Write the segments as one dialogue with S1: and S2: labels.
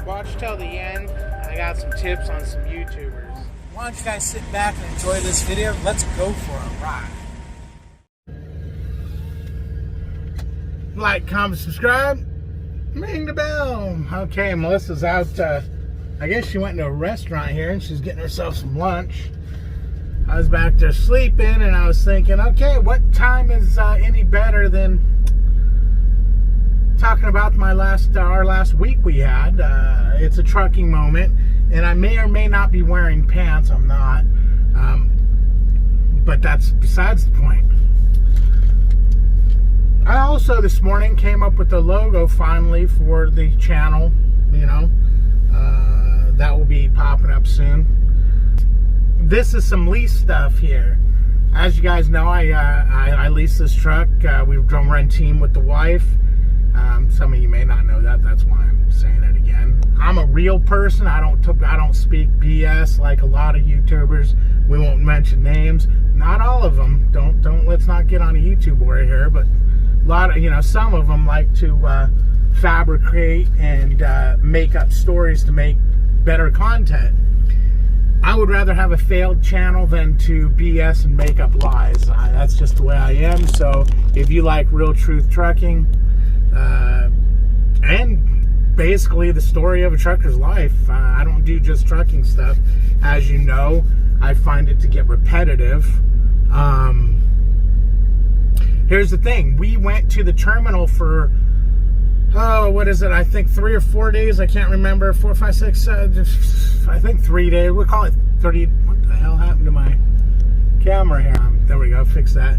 S1: Watch till the end. I got some tips on some YouTubers. Why don't you guys sit back and enjoy this video? Let's go for a ride. Like, comment, subscribe, ring the bell. Okay, Melissa's out. I guess she went to a restaurant here and she's getting herself some lunch. I was back there sleeping and I was thinking, okay, what time is any better than talking about our last week we had. It's a trucking moment, and I may or may not be wearing pants. I'm not, but that's besides the point. I also this morning came up with the logo finally for the channel. You know, that will be popping up soon. This is some lease stuff here. As you guys know, I lease this truck. We run team with the wife. Some of you may not know that. That's why I'm saying it again. I'm a real person. I don't speak BS like a lot of YouTubers. We won't mention names. Not all of them. Let's not get on a YouTube war here. But a lot of, some of them like to fabricate and make up stories to make better content. I would rather have a failed channel than to BS and make up lies. That's just the way I am. So if you like real truth trucking, and basically the story of a trucker's life, I don't do just trucking stuff. As you know, I find it to get repetitive. Here's the thing. We went to the terminal for, what is it? I think 3 or 4 days. I can't remember. 4, 5, 6, I think 3 days. We'll call it 30. What the hell happened to my camera here? There we go. Fix that.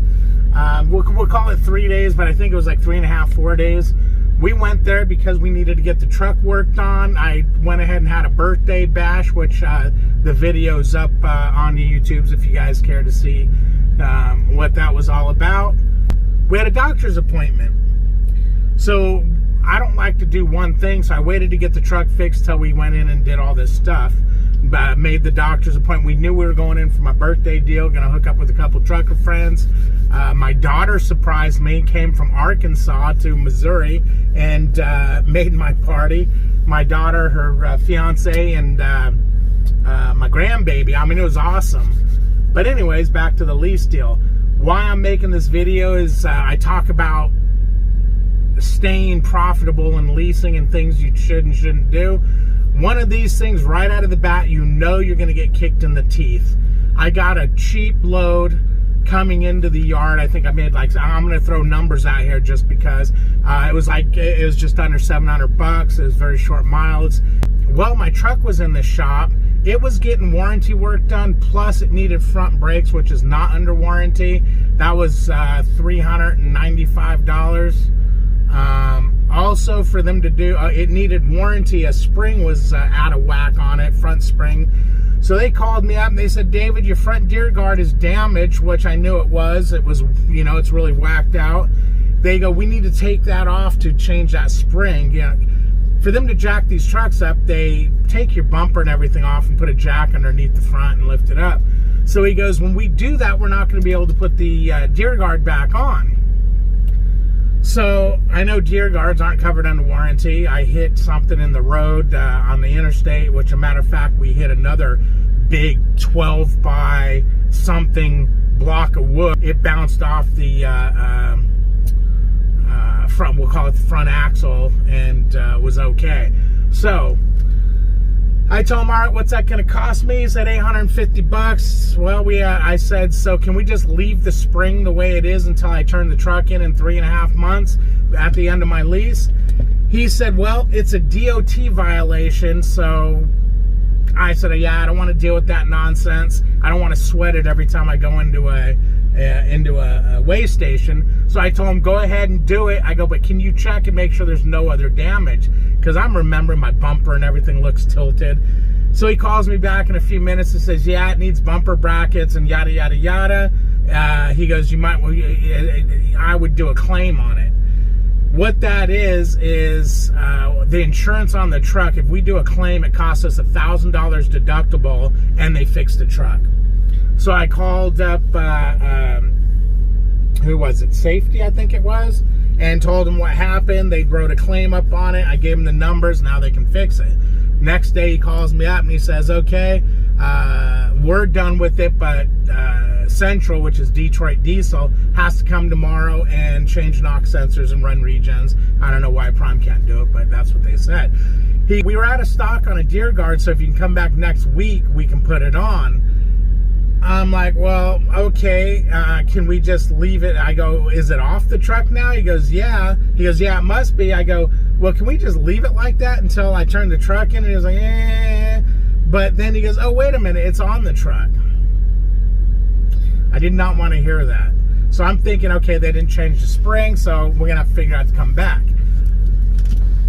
S1: We'll call it 3 days, but I think it was like 3.5, 4 days. We went there because we needed to get the truck worked on. I went ahead and had a birthday bash, which the video's up on the YouTubes if you guys care to see what that was all about. We had a doctor's appointment. So I don't like to do one thing, so I waited to get the truck fixed till we went in and did all this stuff. Made the doctor's appointment. We knew we were going in for my birthday deal, gonna hook up with a couple trucker friends. My daughter surprised me, came from Arkansas to Missouri and made my party. My daughter, her fiance, and my grandbaby. I mean, it was awesome. But anyways, back to the lease deal. Why I'm making this video is I talk about staying profitable in leasing and things you should and shouldn't do. One of these things right out of the bat, you're going to get kicked in the teeth. I got a cheap load coming into the yard. I think I made I'm going to throw numbers out here just because it was just under $700. It was very short miles. Well, my truck was in the shop. It was getting warranty work done, plus it needed front brakes, which is not under warranty. That was $395. Also, for them to do, it needed warranty. A spring was out of whack on it, front spring. So they called me up and they said, David, your front deer guard is damaged, which I knew it was. It was, it's really whacked out. They go, we need to take that off to change that spring. For them to jack these trucks up, they take your bumper and everything off and put a jack underneath the front and lift it up. So he goes, when we do that, we're not going to be able to put the deer guard back on. So I know deer guards aren't covered under warranty. I hit something in the road on the interstate, which, a matter of fact, we hit another big 12 by something block of wood. It bounced off the front, we'll call it the front axle, and was okay. So I told him, all right, what's that going to cost me? He said $850. Well, I said, so can we just leave the spring the way it is until I turn the truck in 3.5 months at the end of my lease? He said, well, it's a DOT violation. So I said, yeah, I don't want to deal with that nonsense. I don't want to sweat it every time I go into a weigh station. So I told him, go ahead and do it. I go, but can you check and make sure there's no other damage? Because I'm remembering my bumper and everything looks tilted. So he calls me back in a few minutes and says, yeah, it needs bumper brackets and yada, yada, yada. He goes, I would do a claim on it. What that is the insurance on the truck. If we do a claim, it costs us $1,000 deductible, and they fix the truck. So I called up, who was it? Safety, I think it was, and told them what happened. They wrote a claim up on it. I gave them the numbers. Now they can fix it. Next day he calls me up and he says, okay, we're done with it, but Central, which is Detroit Diesel, has to come tomorrow and change NOx sensors and run regens. I don't know why Prime can't do it, but that's what they said. We were out of stock on a deer guard, so if you can come back next week, we can put it on. I'm like, well, okay, can we just leave it? I go, is it off the truck now? He goes, yeah. He goes, yeah, it must be. I go, well, can we just leave it like that until I turn the truck in? And he was like, eh. But then he goes, oh, wait a minute, it's on the truck. I did not want to hear that. So I'm thinking, okay, they didn't change the spring, so we're going to have to figure out to come back.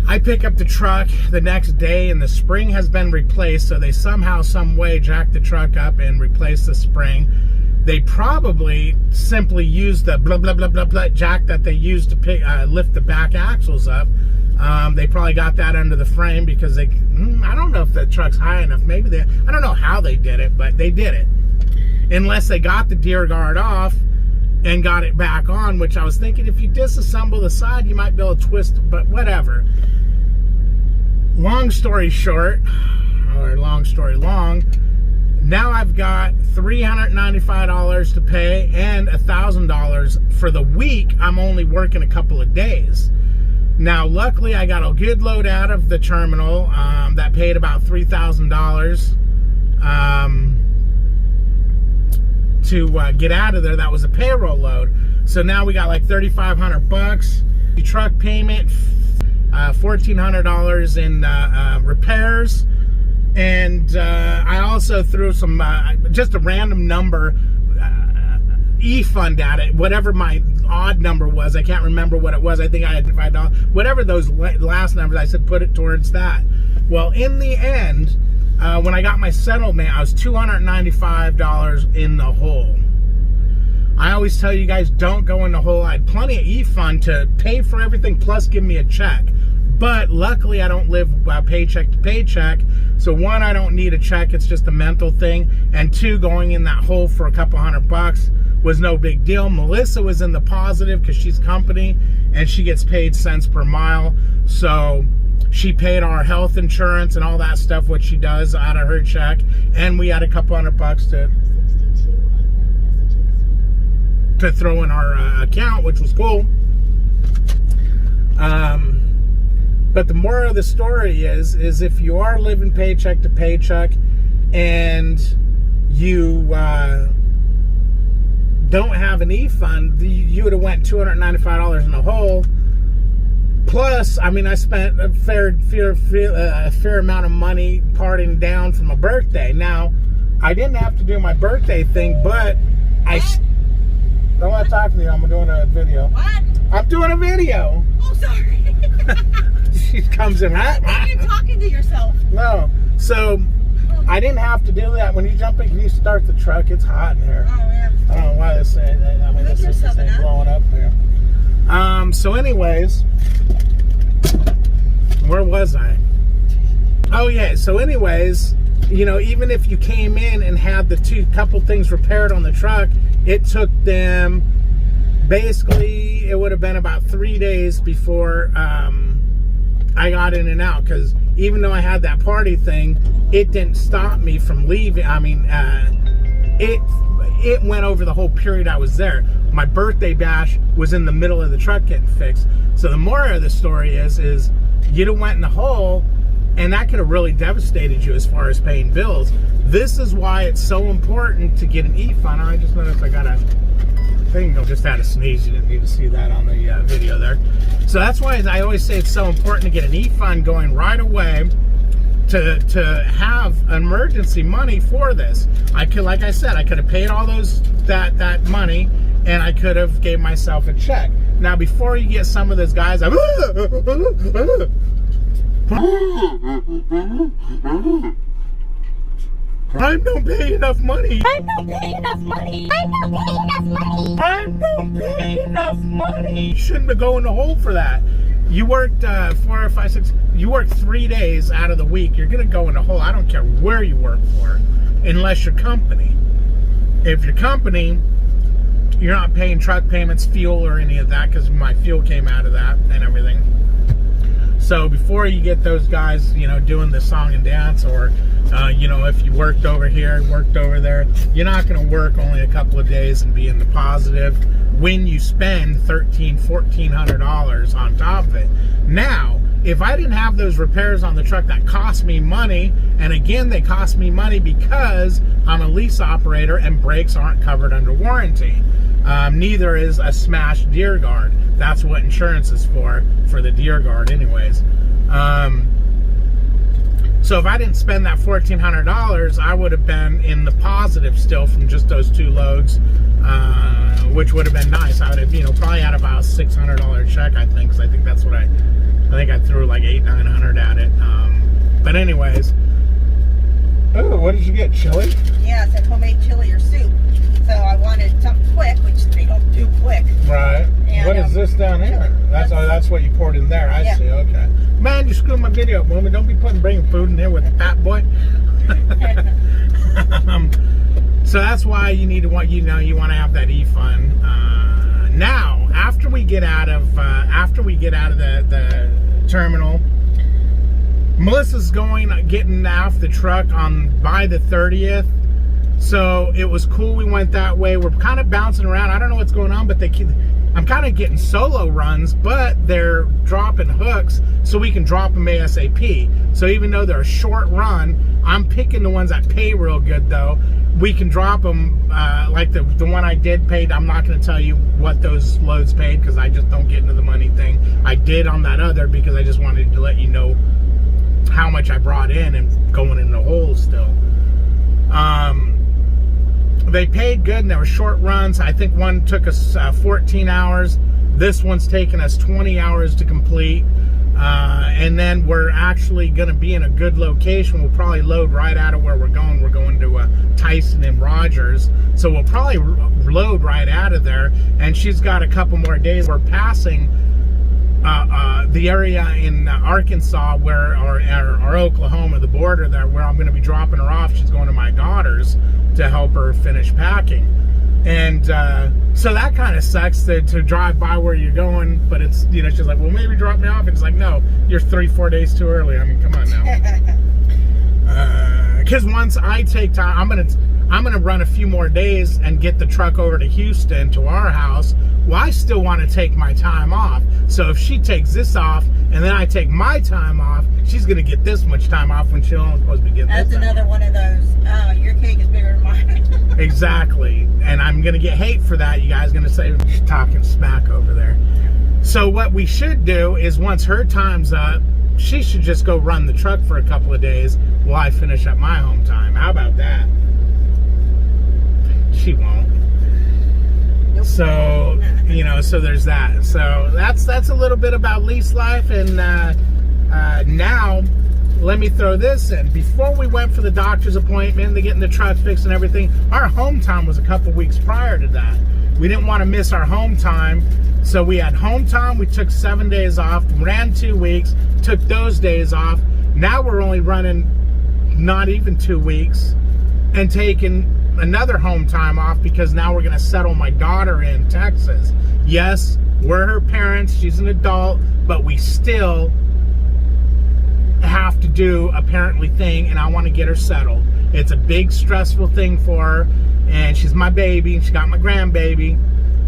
S1: I pick up the truck the next day and the spring has been replaced, so they somehow, some way jacked the truck up and replaced the spring. They probably simply used the blah, blah, blah, blah, blah jack that they used to lift the back axles up. They probably got that under the frame because I don't know if the truck's high enough. Maybe I don't know how they did it, but they did it. Unless they got the deer guard off and got it back on, which I was thinking if you disassemble the side, you might be able to twist it, but whatever. Long story short, or long story long, now I've got $395 to pay and $1,000 for the week. I'm only working a couple of days. Now, luckily, I got a good load out of the terminal that paid about $3,000 to get out of there. That was a payroll load. So now we got like $3,500. The truck payment, $1,400 in repairs, and I also threw some just a random number e-fund at it, whatever my odd number was. I can't remember what it was. I think I had $5, whatever those last numbers. I said put it towards that. Well, in the end, when I got my settlement, I was $295 in the hole. I always tell you guys, don't go in the hole. I had plenty of e-fund to pay for everything, plus give me a check. But luckily, I don't live paycheck to paycheck. So one, I don't need a check. It's just a mental thing. And two, going in that hole for a couple $100 was no big deal. Melissa was in the positive because she's company and she gets paid cents per mile. So she paid our health insurance and all that stuff, what she does out of her check. And we had a couple $100 to throw in our account, which was cool. But the moral of the story is if you are living paycheck to paycheck and you don't have an e-fund, you would have went $295 in a hole. Plus, I mean, I spent a fair amount of money partying down for my birthday. Now, I didn't have to do my birthday thing, but I don't want to talk to you. I'm doing a video.
S2: What?
S1: I'm doing a video.
S2: Oh, sorry.
S1: She comes in, right?
S2: You're talking to yourself.
S1: No. So, I didn't have to do that. When you jump in, can you start the truck? It's hot in here.
S2: Oh, man.
S1: I don't know why this thing, this thing blowing up there. So anyways, where was I? Oh, yeah. So anyways, you know, even if you came in and had the couple things repaired on the truck, it took them, basically, it would have been about 3 days before I got in and out, because even though I had that party thing, it didn't stop me from leaving. I mean, it went over the whole period I was there. My birthday bash was in the middle of the truck getting fixed. So the moral of the story is you'd have went in the hole, and that could have really devastated you as far as paying bills. This is why it's so important to get an e-fund. I just noticed I got a thing. I just had a sneeze. You didn't need to see that on the video there. So that's why I always say it's so important to get an e-fund going right away to have emergency money for this. I could, like I said, I could have paid all that money, and I could have gave myself a check. Now, before you get some of those guys, I don't pay enough money. I don't pay enough money. I don't pay enough money. I don't pay enough money. You shouldn't have gone in the hole for that. You worked 4 or 5, 6. You worked 3 days out of the week. You're gonna go in the hole. I don't care where you work for, unless you're company. If you're company, you're not paying truck payments, fuel, or any of that, because my fuel came out of that and everything. So before you get those guys, doing the song and dance, or, if you worked over here, worked over there, you're not going to work only a couple of days and be in the positive when you spend $1,400 on top of it. Now, if I didn't have those repairs on the truck that cost me money, and again, they cost me money because I'm a lease operator and brakes aren't covered under warranty. Neither is a smashed deer guard. That's what insurance is for the deer guard anyways. So if I didn't spend that $1,400, I would have been in the positive still from just those 2 loads, which would have been nice. I would have, probably had about a $600 check, I think, because I think that's what I think I threw like $800-900 at it. But anyways, oh, what did you get? Chili?
S2: Yeah, it's a homemade chili or soup. So I wanted something quick, which they don't do quick.
S1: Right. And, what is this down here? That's what you poured in there. I see. Okay. Man, you screwed my video up, woman. Don't be bringing food in there with a fat boy. So that's why you need to want you want to have that e-fund. Now, after we get out of the terminal, Melissa's getting off the truck by the 30th. So it was cool. We went that way. We're kind of bouncing around. I don't know what's going on, but I'm kind of getting solo runs, but they're dropping hooks so we can drop them ASAP. So even though they're a short run, I'm picking the ones that pay real good though. We can drop them, like the one I did paid. I'm not going to tell you what those loads paid because I just don't get into the money thing. I did on that other because I just wanted to let you know how much I brought in and going in the hole still. They paid good and they were short runs. I think one took us 14 hours. This one's taken us 20 hours to complete. And then we're actually going to be in a good location. We'll probably load right out of where we're going. We're going to Tyson and Rogers. So we'll probably load right out of there. And she's got a couple more days. We're passing the area in Arkansas or Oklahoma, the border there, where I'm going to be dropping her off. She's going to my daughter's to help her finish packing. And so that kind of sucks to drive by where you're going, but it's, she's like, well, maybe drop me off. And it's like, no, you're 3-4 days too early. I mean, come on now. Because once I take time, I'm gonna run a few more days and get the truck over to Houston to our house. Well, I still want to take my time off. So if she takes this off and then I take my time off, she's gonna get this much time off when she's only supposed to be getting this.
S2: That's another one of those. Oh, your cake is bigger than mine.
S1: Exactly, and I'm gonna get hate for that. You guys gonna say she's talking smack over there. So what we should do is once her time's up, she should just go run the truck for a couple of days while I finish up my home time. How about that? She won't. Nope. So, so there's that. So that's a little bit about lease life. And now, let me throw this in. Before we went for the doctor's appointment, to getting the truck fixed and everything, our home time was a couple weeks prior to that. We didn't want to miss our home time. So we had home time. We took 7 days off, ran 2 weeks, took those days off. Now we're only running not even 2 weeks and taking another home time off because now we're going to settle my daughter in Texas. Yes, we're her parents. She's an adult, but we still have to do a parently thing, and I want to get her settled. It's a big, stressful thing for her, and she's my baby, and she got my grandbaby,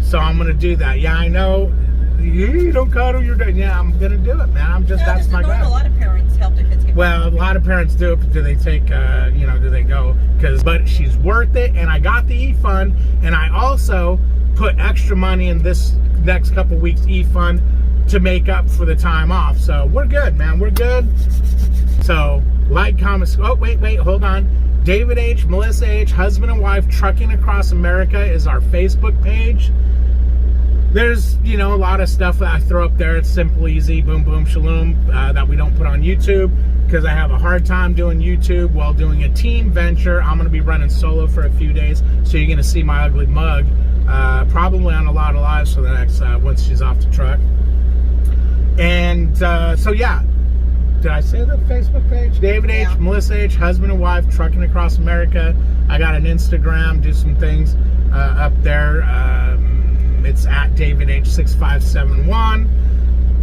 S1: so I'm going to do that. Yeah, I know. You don't cuddle your dad. Yeah, I'm going to do it, man. That's my guy.
S2: A lot of parents help their kids get
S1: well, a lot of parents do it, but do they take, do they go? But she's worth it, and I got the e-fund, and I also put extra money in this next couple weeks e-fund to make up for the time off. So we're good, man. We're good. So like, comment. Oh, wait, hold on. David H., Melissa H., husband and wife trucking across America is our Facebook page. There's, a lot of stuff that I throw up there. It's simple, easy, boom, boom, shalom, that we don't put on YouTube because I have a hard time doing YouTube while doing a team venture. I'm going to be running solo for a few days, so you're going to see my ugly mug probably on a lot of lives for the next, once she's off the truck. And so, yeah. Did I say the Facebook page? David H., Melissa H., husband and wife, trucking across America. I got an Instagram, do some things up there. It's at David H. 6571.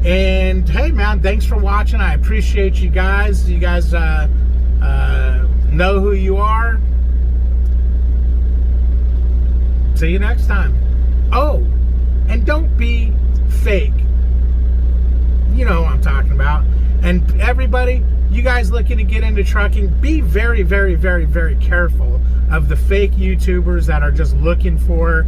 S1: And hey, man, thanks for watching. I appreciate you guys. You guys know who you are. See you next time. Oh, and don't be fake. You know what I'm talking about. And everybody, you guys looking to get into trucking, be very, very, very, very careful of the fake YouTubers that are just looking for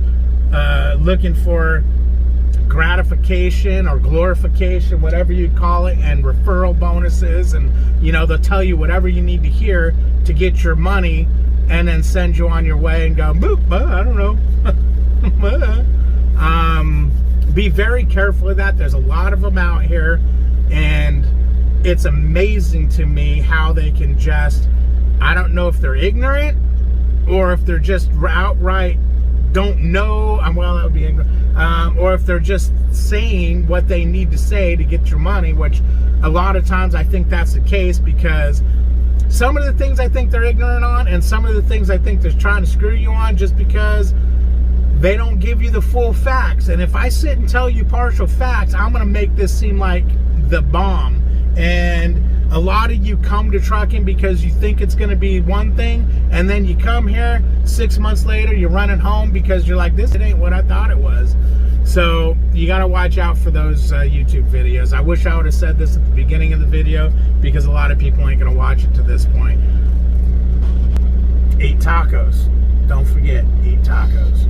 S1: gratification or glorification, whatever you call it, and referral bonuses, and they'll tell you whatever you need to hear to get your money, and then send you on your way and go, boop, I don't know. Be very careful of that. There's a lot of them out here, and it's amazing to me how they can just, I don't know if they're ignorant or if they're just outright don't know, well, that would be ignorant, or if they're just saying what they need to say to get your money, which a lot of times I think that's the case, because some of the things I think they're ignorant on, and some of the things I think they're trying to screw you on just because they don't give you the full facts. And if I sit and tell you partial facts, I'm going to make this seem like the bomb. And a lot of you come to trucking because you think it's going to be one thing, and then you come here 6 months later, you're running home because you're like, this ain't what I thought it was. So you got to watch out for those YouTube videos. I wish I would have said this at the beginning of the video, because a lot of people ain't going to watch it to this point. Eat tacos. Don't forget, eat tacos.